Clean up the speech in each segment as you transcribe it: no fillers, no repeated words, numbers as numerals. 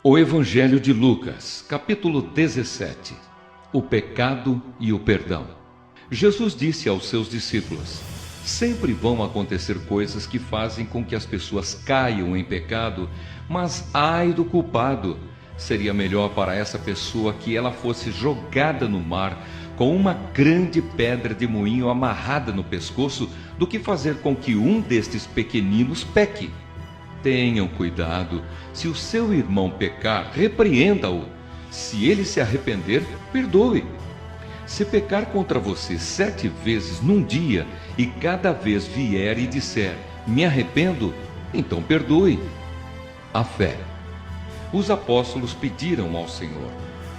O Evangelho de Lucas, capítulo 17. O pecado e o perdão. Jesus disse aos seus discípulos: sempre vão acontecer coisas que fazem com que as pessoas caiam em pecado, mas ai do culpado! Seria melhor para essa pessoa que ela fosse jogada no mar com uma grande pedra de moinho amarrada no pescoço do que fazer com que um destes pequeninos peque. Tenham cuidado, se o seu irmão pecar, repreenda-o. Se ele se arrepender, perdoe. Se pecar contra você 7 vezes num dia, e cada vez vier e disser, me arrependo, então perdoe. A fé. Os apóstolos pediram ao Senhor,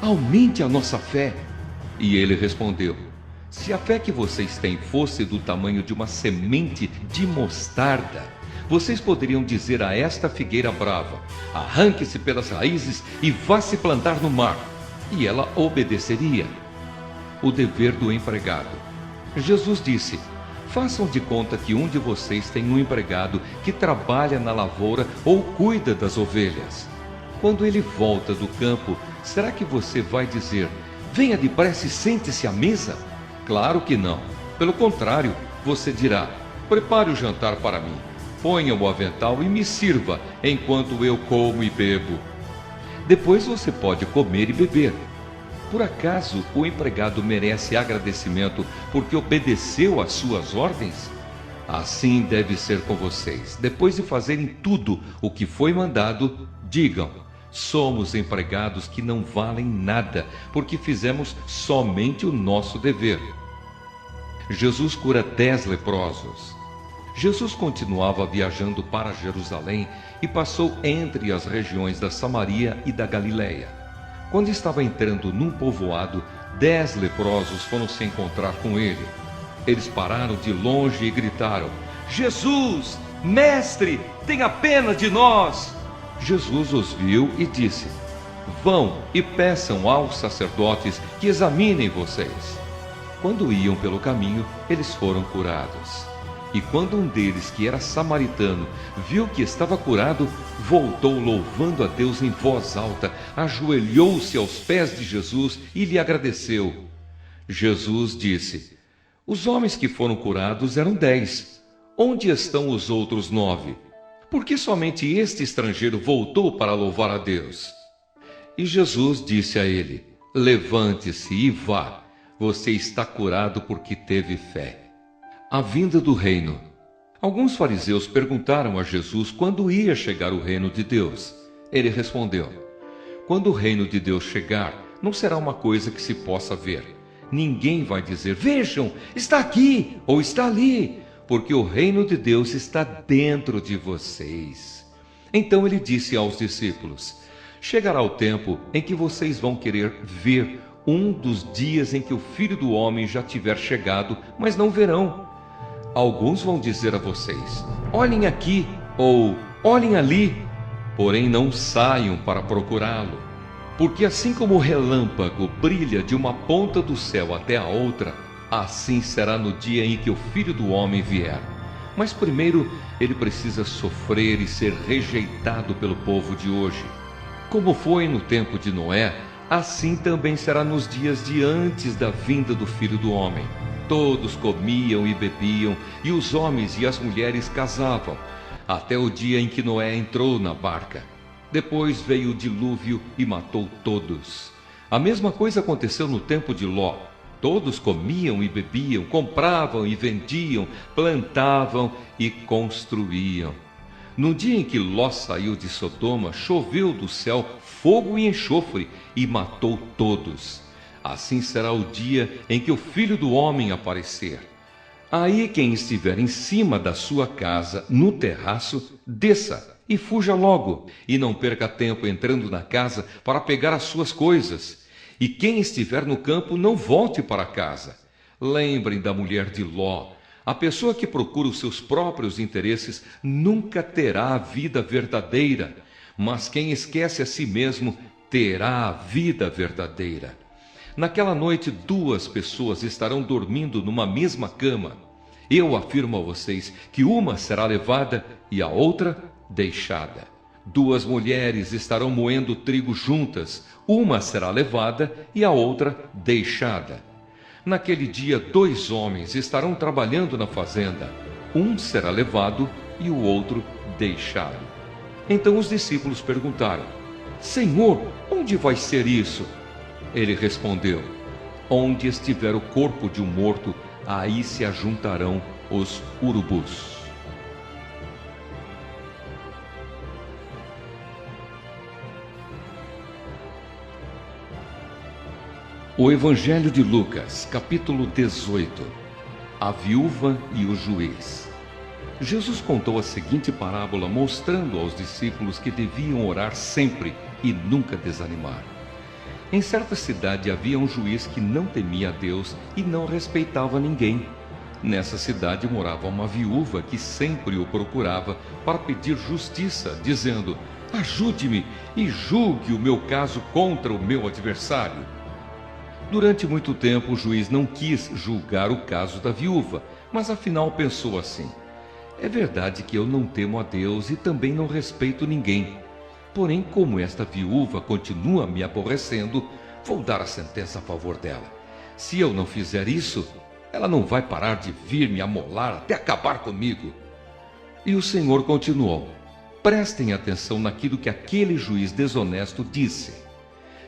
aumente a nossa fé. E ele respondeu, se a fé que vocês têm fosse do tamanho de uma semente de mostarda, vocês poderiam dizer a esta figueira brava, arranque-se pelas raízes e vá se plantar no mar, e ela obedeceria. O dever do empregado. Jesus disse, façam de conta que um de vocês tem um empregado que trabalha na lavoura ou cuida das ovelhas. Quando ele volta do campo, será que você vai dizer, venha depressa e sente-se à mesa? Claro que não. Pelo contrário, você dirá, prepare o jantar para mim. Ponha o avental e me sirva, enquanto eu como e bebo. Depois você pode comer e beber. Por acaso o empregado merece agradecimento porque obedeceu às suas ordens? Assim deve ser com vocês. Depois de fazerem tudo o que foi mandado, digam, somos empregados que não valem nada, porque fizemos somente o nosso dever. Jesus cura 10 leprosos. Jesus continuava viajando para Jerusalém e passou entre as regiões da Samaria e da Galileia. Quando estava entrando num povoado, 10 leprosos foram se encontrar com ele. Eles pararam de longe e gritaram, Jesus, mestre, tenha pena de nós! Jesus os viu e disse, vão e peçam aos sacerdotes que examinem vocês. Quando iam pelo caminho, eles foram curados. E quando um deles, que era samaritano, viu que estava curado, voltou louvando a Deus em voz alta, ajoelhou-se aos pés de Jesus e lhe agradeceu. Jesus disse, os homens que foram curados eram 10. Onde estão os outros 9? Por que somente este estrangeiro voltou para louvar a Deus? E Jesus disse a ele, levante-se e vá, você está curado porque teve fé. A vinda do reino. Alguns fariseus perguntaram a Jesus quando ia chegar o reino de Deus. Ele respondeu, quando o reino de Deus chegar, não será uma coisa que se possa ver. Ninguém vai dizer, vejam, está aqui ou está ali, porque o reino de Deus está dentro de vocês. Então ele disse aos discípulos, chegará o tempo em que vocês vão querer ver um dos dias em que o Filho do Homem já tiver chegado, mas não verão. Alguns vão dizer a vocês, olhem aqui ou olhem ali, porém não saiam para procurá-lo. Porque assim como o relâmpago brilha de uma ponta do céu até a outra, assim será no dia em que o Filho do Homem vier. Mas primeiro ele precisa sofrer e ser rejeitado pelo povo de hoje. Como foi no tempo de Noé, assim também será nos dias de antes da vinda do Filho do Homem. Todos comiam e bebiam, e os homens e as mulheres casavam, até o dia em que Noé entrou na barca. Depois veio o dilúvio e matou todos. A mesma coisa aconteceu no tempo de Ló. Todos comiam e bebiam, compravam e vendiam, plantavam e construíam. No dia em que Ló saiu de Sodoma, choveu do céu fogo e enxofre e matou todos. Assim será o dia em que o Filho do Homem aparecer. Aí quem estiver em cima da sua casa, no terraço, desça e fuja logo, e não perca tempo entrando na casa para pegar as suas coisas. E quem estiver no campo, não volte para casa. Lembrem da mulher de Ló. A pessoa que procura os seus próprios interesses nunca terá a vida verdadeira, mas quem esquece a si mesmo terá a vida verdadeira. Naquela noite 2 pessoas estarão dormindo numa mesma cama. Eu afirmo a vocês que uma será levada e a outra deixada. Duas mulheres estarão moendo trigo juntas, uma será levada e a outra deixada. Naquele dia, dois homens estarão trabalhando na fazenda, um será levado e o outro deixado. Então os discípulos perguntaram: Senhor, onde vai ser isso? Ele respondeu: Onde estiver o corpo de um morto, aí se ajuntarão os urubus. O Evangelho de Lucas, capítulo 18. A viúva e o juiz. Jesus contou a seguinte parábola, mostrando aos discípulos que deviam orar sempre e nunca desanimar. Em certa cidade havia um juiz que não temia a Deus e não respeitava ninguém. Nessa cidade morava uma viúva que sempre o procurava para pedir justiça, dizendo: Ajude-me e julgue o meu caso contra o meu adversário. Durante muito tempo o juiz não quis julgar o caso da viúva, mas afinal pensou assim: é verdade que eu não temo a Deus e também não respeito ninguém. Porém, como esta viúva continua me aborrecendo, vou dar a sentença a favor dela. Se eu não fizer isso, ela não vai parar de vir me amolar até acabar comigo. E o Senhor continuou: prestem atenção naquilo que aquele juiz desonesto disse.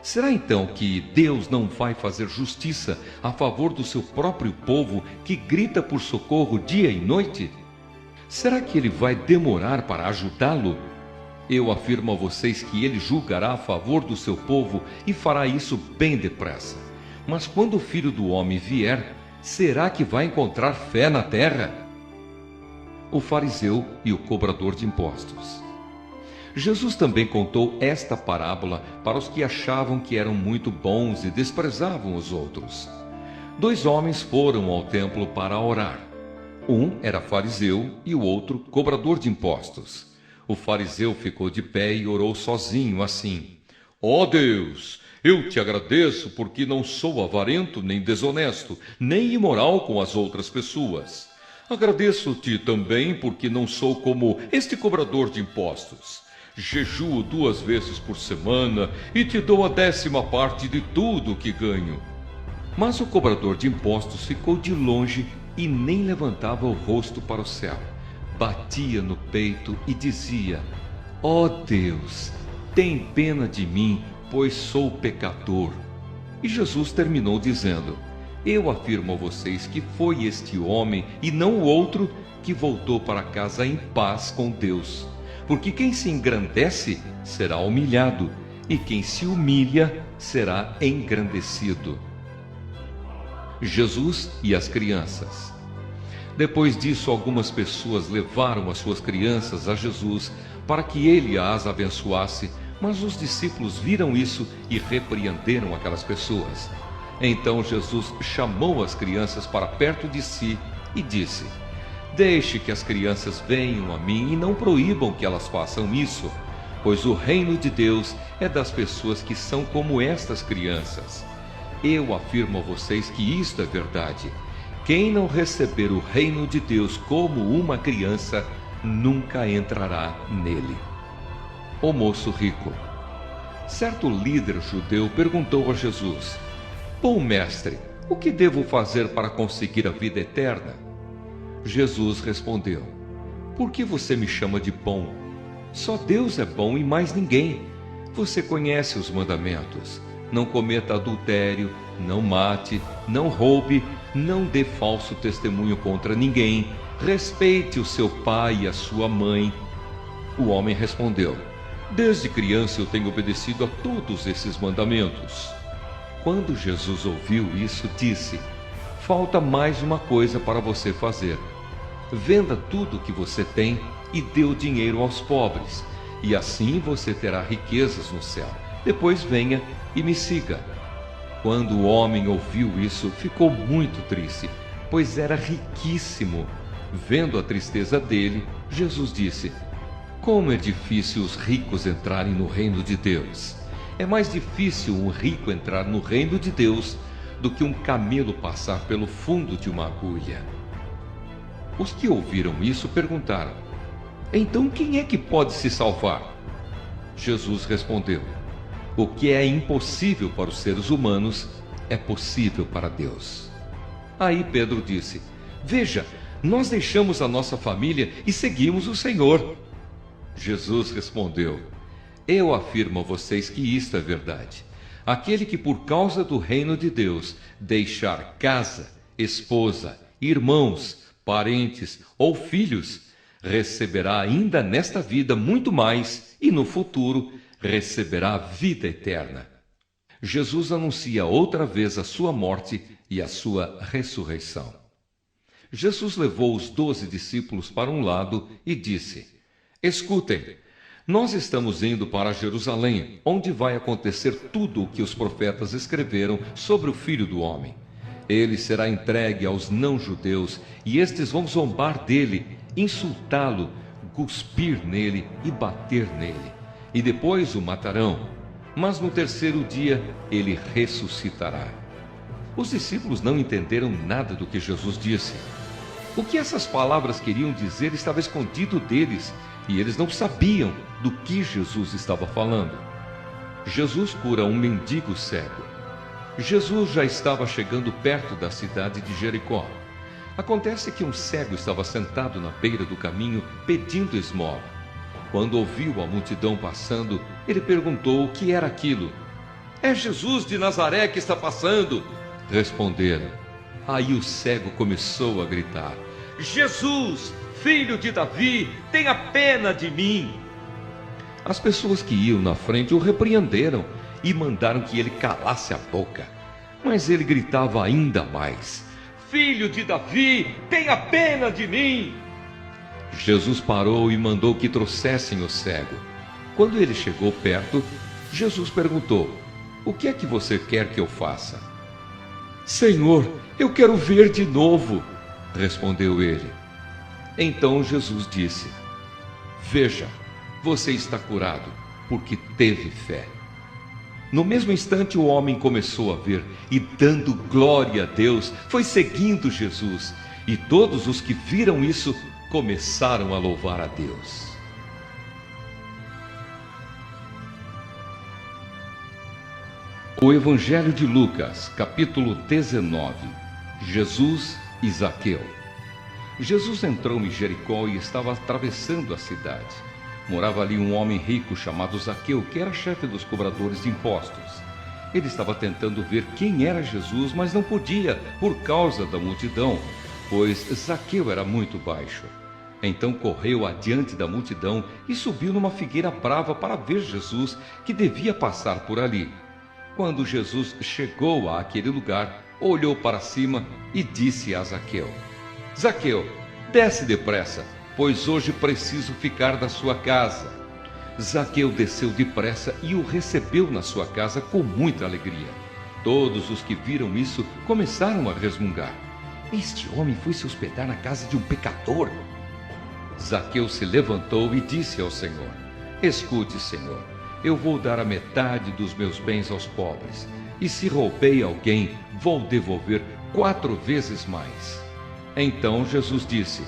Será então que Deus não vai fazer justiça a favor do seu próprio povo que grita por socorro dia e noite? Será que ele vai demorar para ajudá-lo? Eu afirmo a vocês que ele julgará a favor do seu povo e fará isso bem depressa. Mas quando o Filho do Homem vier, será que vai encontrar fé na terra? O fariseu e o cobrador de impostos. Jesus também contou esta parábola para os que achavam que eram muito bons e desprezavam os outros. Dois homens foram ao templo para orar. Um era fariseu e o outro cobrador de impostos. O fariseu ficou de pé e orou sozinho assim: Ó Deus, eu te agradeço porque não sou avarento nem desonesto, nem imoral com as outras pessoas. Agradeço-te também porque não sou como este cobrador de impostos. Jejuo 2 vezes por semana e te dou a 10ª parte de tudo o que ganho. Mas o cobrador de impostos ficou de longe e nem levantava o rosto para o céu. Batia no peito e dizia: Ó Deus, tem pena de mim, pois sou pecador. E Jesus terminou dizendo: Eu afirmo a vocês que foi este homem e não o outro que voltou para casa em paz com Deus. Porque quem se engrandece será humilhado, e quem se humilha será engrandecido. Jesus e as crianças. Depois disso, algumas pessoas levaram as suas crianças a Jesus para que ele as abençoasse, mas os discípulos viram isso e repreenderam aquelas pessoas. Então Jesus chamou as crianças para perto de si e disse: Deixe que as crianças venham a mim e não proíbam que elas façam isso, pois o reino de Deus é das pessoas que são como estas crianças. Eu afirmo a vocês que isto é verdade. Quem não receber o reino de Deus como uma criança, nunca entrará nele. O moço rico. Certo líder judeu perguntou a Jesus: Bom mestre, o que devo fazer para conseguir a vida eterna? Jesus respondeu: Por que você me chama de bom? Só Deus é bom e mais ninguém. Você conhece os mandamentos: não cometa adultério, não mate, não roube, não dê falso testemunho contra ninguém, respeite o seu pai e a sua mãe. O homem respondeu: Desde criança eu tenho obedecido a todos esses mandamentos. Quando Jesus ouviu isso, disse: Falta mais uma coisa para você fazer. Venda tudo o que você tem e dê o dinheiro aos pobres, e assim você terá riquezas no céu. Depois venha e me siga. Quando o homem ouviu isso, ficou muito triste, pois era riquíssimo. Vendo a tristeza dele, Jesus disse: Como é difícil os ricos entrarem no reino de Deus. É mais difícil um rico entrar no reino de Deus do que um camelo passar pelo fundo de uma agulha. Os que ouviram isso perguntaram: Então quem é que pode se salvar? Jesus respondeu: o que é impossível para os seres humanos é possível para Deus. Aí Pedro disse: veja, nós deixamos a nossa família e seguimos o Senhor. Jesus respondeu: eu afirmo a vocês que isto é verdade. Aquele que por causa do reino de Deus deixar casa, esposa, irmãos, parentes ou filhos, receberá ainda nesta vida muito mais e no futuro receberá a vida eterna. Jesus anuncia outra vez a sua morte e a sua ressurreição. Jesus levou os 12 discípulos para um lado e disse: escutem, nós estamos indo para Jerusalém, onde vai acontecer tudo o que os profetas escreveram sobre o Filho do Homem. Ele será entregue aos não-judeus e estes vão zombar dele, insultá-lo, cuspir nele e bater nele. E depois o matarão. Mas no terceiro dia ele ressuscitará. Os discípulos não entenderam nada do que Jesus disse. O que essas palavras queriam dizer estava escondido deles, e eles não sabiam do que Jesus estava falando. Jesus cura um mendigo cego. Jesus já estava chegando perto da cidade de Jericó. Acontece que um cego estava sentado na beira do caminho pedindo esmola. Quando ouviu a multidão passando, ele perguntou o que era aquilo. É Jesus de Nazaré que está passando, responderam. Aí o cego começou a gritar: Jesus, filho de Davi, tenha pena de mim. As pessoas que iam na frente o repreenderam e mandaram que ele calasse a boca. Mas ele gritava ainda mais: Filho de Davi, tenha pena de mim. Jesus parou e mandou que trouxessem o cego. Quando ele chegou perto, Jesus perguntou: o que é que você quer que eu faça? Senhor, eu quero ver de novo, respondeu ele. Então Jesus disse: veja, você está curado, porque teve fé. No mesmo instante o homem começou a ver e, dando glória a Deus, foi seguindo Jesus. E todos os que viram isso começaram a louvar a Deus. O Evangelho de Lucas, capítulo 19. Jesus e Zaqueu. Jesus entrou em Jericó e estava atravessando a cidade. Morava ali um homem rico chamado Zaqueu, que era chefe dos cobradores de impostos. Ele estava tentando ver quem era Jesus, mas não podia, por causa da multidão, pois Zaqueu era muito baixo. Então correu adiante da multidão e subiu numa figueira brava para ver Jesus, que devia passar por ali. Quando Jesus chegou àquele lugar, olhou para cima e disse a Zaqueu: Zaqueu, desce depressa, pois hoje preciso ficar na sua casa. Zaqueu desceu depressa e o recebeu na sua casa com muita alegria. Todos os que viram isso começaram a resmungar: este homem foi se hospedar na casa de um pecador. Zaqueu se levantou e disse ao Senhor: escute, Senhor, eu vou dar a metade dos meus bens aos pobres, e se roubei alguém, vou devolver 4 vezes mais. Então Jesus disse: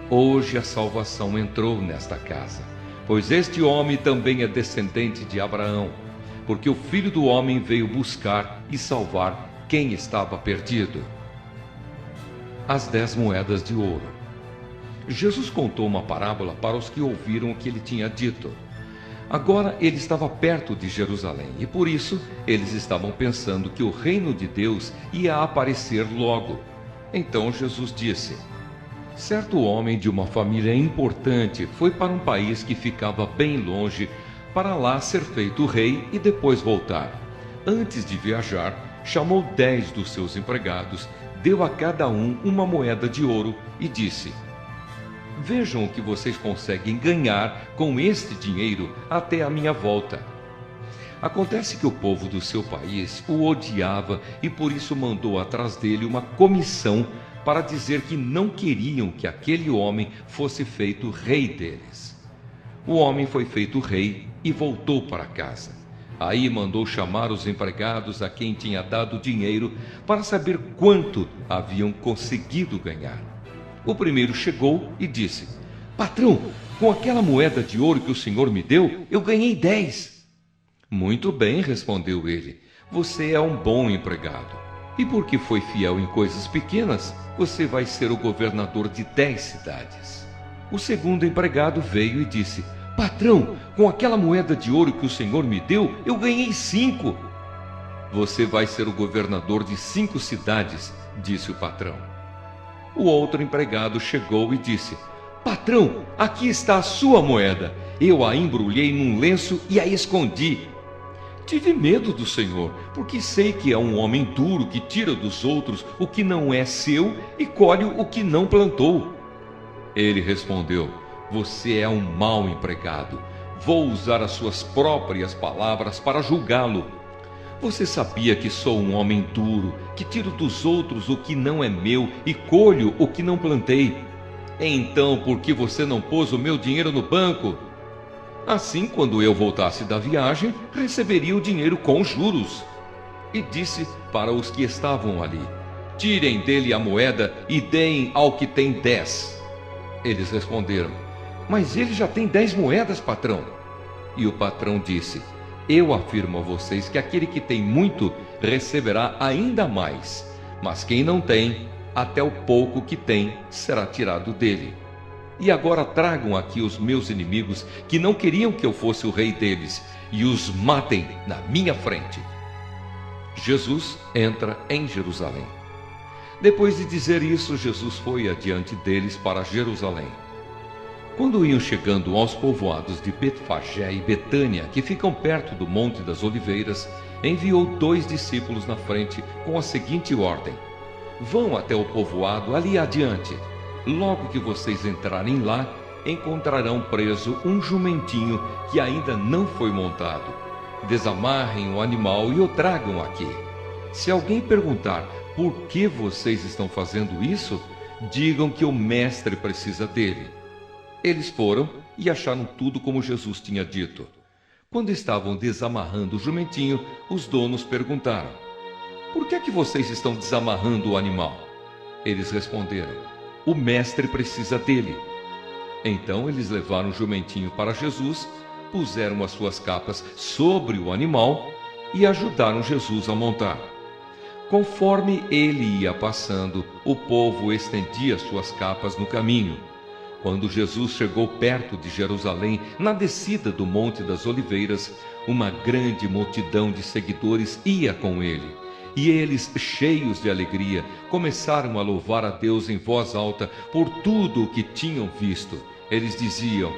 hoje a salvação entrou nesta casa, pois este homem também é descendente de Abraão, porque o Filho do Homem veio buscar e salvar quem estava perdido. As 10 moedas de ouro. Jesus contou uma parábola para os que ouviram o que ele tinha dito. Agora ele estava perto de Jerusalém e por isso eles estavam pensando que o reino de Deus ia aparecer logo. Então Jesus disse: certo homem de uma família importante foi para um país que ficava bem longe, para lá ser feito rei e depois voltar. Antes de viajar, chamou 10 dos seus empregados, deu a cada um uma moeda de ouro e disse: vejam o que vocês conseguem ganhar com este dinheiro até a minha volta. Acontece que o povo do seu país o odiava e por isso mandou atrás dele uma comissão para dizer que não queriam que aquele homem fosse feito rei deles. O homem foi feito rei e voltou para casa. Aí mandou chamar os empregados a quem tinha dado dinheiro para saber quanto haviam conseguido ganhar. O primeiro chegou e disse: patrão, com aquela moeda de ouro que o Senhor me deu, eu ganhei 10. Muito bem, respondeu ele, você é um bom empregado. E porque foi fiel em coisas pequenas, você vai ser o governador de 10 cidades. O segundo empregado veio e disse, patrão, com aquela moeda de ouro que o Senhor me deu, eu ganhei 5. Você vai ser o governador de 5 cidades, disse o patrão. O outro empregado chegou e disse, patrão, aqui está a sua moeda. Eu a embrulhei num lenço e a escondi. Tive medo do Senhor, porque sei que é um homem duro que tira dos outros o que não é seu e colhe o que não plantou. Ele respondeu, você é um mau empregado. Vou usar as suas próprias palavras para julgá-lo. Você sabia que sou um homem duro, que tiro dos outros o que não é meu e colho o que não plantei. Então, por que você não pôs o meu dinheiro no banco? Assim, quando eu voltasse da viagem, receberia o dinheiro com juros. E disse para os que estavam ali, tirem dele a moeda e deem ao que tem 10. Eles responderam, mas ele já tem 10 moedas, patrão. E o patrão disse, eu afirmo a vocês que aquele que tem muito receberá ainda mais, mas quem não tem, até o pouco que tem será tirado dele. E agora tragam aqui os meus inimigos, que não queriam que eu fosse o rei deles, e os matem na minha frente. Jesus entra em Jerusalém. Depois de dizer isso, Jesus foi adiante deles para Jerusalém. Quando iam chegando aos povoados de Betfagé e Betânia, que ficam perto do Monte das Oliveiras, enviou 2 discípulos na frente com a seguinte ordem: vão até o povoado ali adiante. Logo que vocês entrarem lá, encontrarão preso um jumentinho que ainda não foi montado. Desamarrem o animal e o tragam aqui. Se alguém perguntar por que vocês estão fazendo isso, digam que o mestre precisa dele. Eles foram e acharam tudo como Jesus tinha dito. Quando estavam desamarrando o jumentinho, os donos perguntaram, por que é que vocês estão desamarrando o animal? Eles responderam, o mestre precisa dele. Então eles levaram o jumentinho para Jesus, puseram as suas capas sobre o animal e ajudaram Jesus a montar. Conforme ele ia passando, o povo estendia suas capas no caminho. Quando Jesus chegou perto de Jerusalém, na descida do Monte das Oliveiras, uma grande multidão de seguidores ia com ele. E eles, cheios de alegria, começaram a louvar a Deus em voz alta por tudo o que tinham visto. Eles diziam,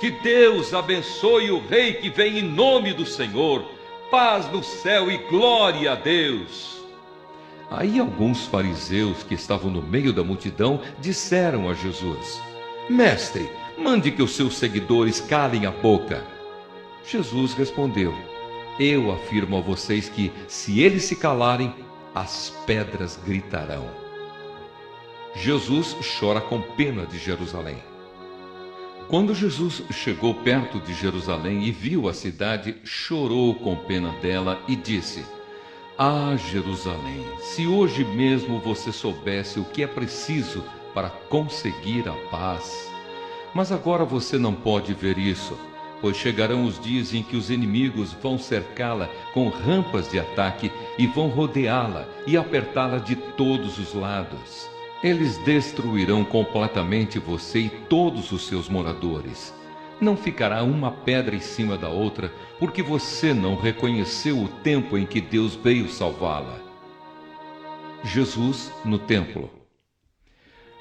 que Deus abençoe o Rei que vem em nome do Senhor, paz no céu e glória a Deus. Aí alguns fariseus que estavam no meio da multidão disseram a Jesus, mestre, mande que os seus seguidores calem a boca. Jesus respondeu, eu afirmo a vocês que, se eles se calarem, as pedras gritarão. Jesus chora com pena de Jerusalém. Quando Jesus chegou perto de Jerusalém e viu a cidade, chorou com pena dela e disse, ah, Jerusalém, se hoje mesmo você soubesse o que é preciso para conseguir a paz. Mas agora você não pode ver isso, pois chegarão os dias em que os inimigos vão cercá-la com rampas de ataque e vão rodeá-la e apertá-la de todos os lados. Eles destruirão completamente você e todos os seus moradores. Não ficará uma pedra em cima da outra, porque você não reconheceu o tempo em que Deus veio salvá-la. Jesus no templo.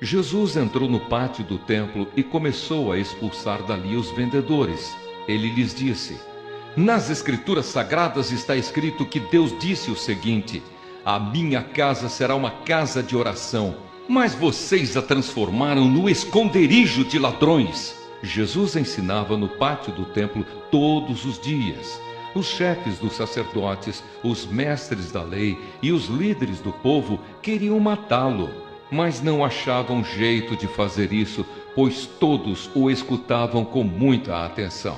Jesus entrou no pátio do templo e começou a expulsar dali os vendedores. Ele lhes disse, nas Escrituras Sagradas está escrito que Deus disse o seguinte, a minha casa será uma casa de oração, mas vocês a transformaram no esconderijo de ladrões. Jesus ensinava no pátio do templo todos os dias. Os chefes dos sacerdotes, os mestres da lei e os líderes do povo queriam matá-lo, mas não achavam jeito de fazer isso, pois todos o escutavam com muita atenção.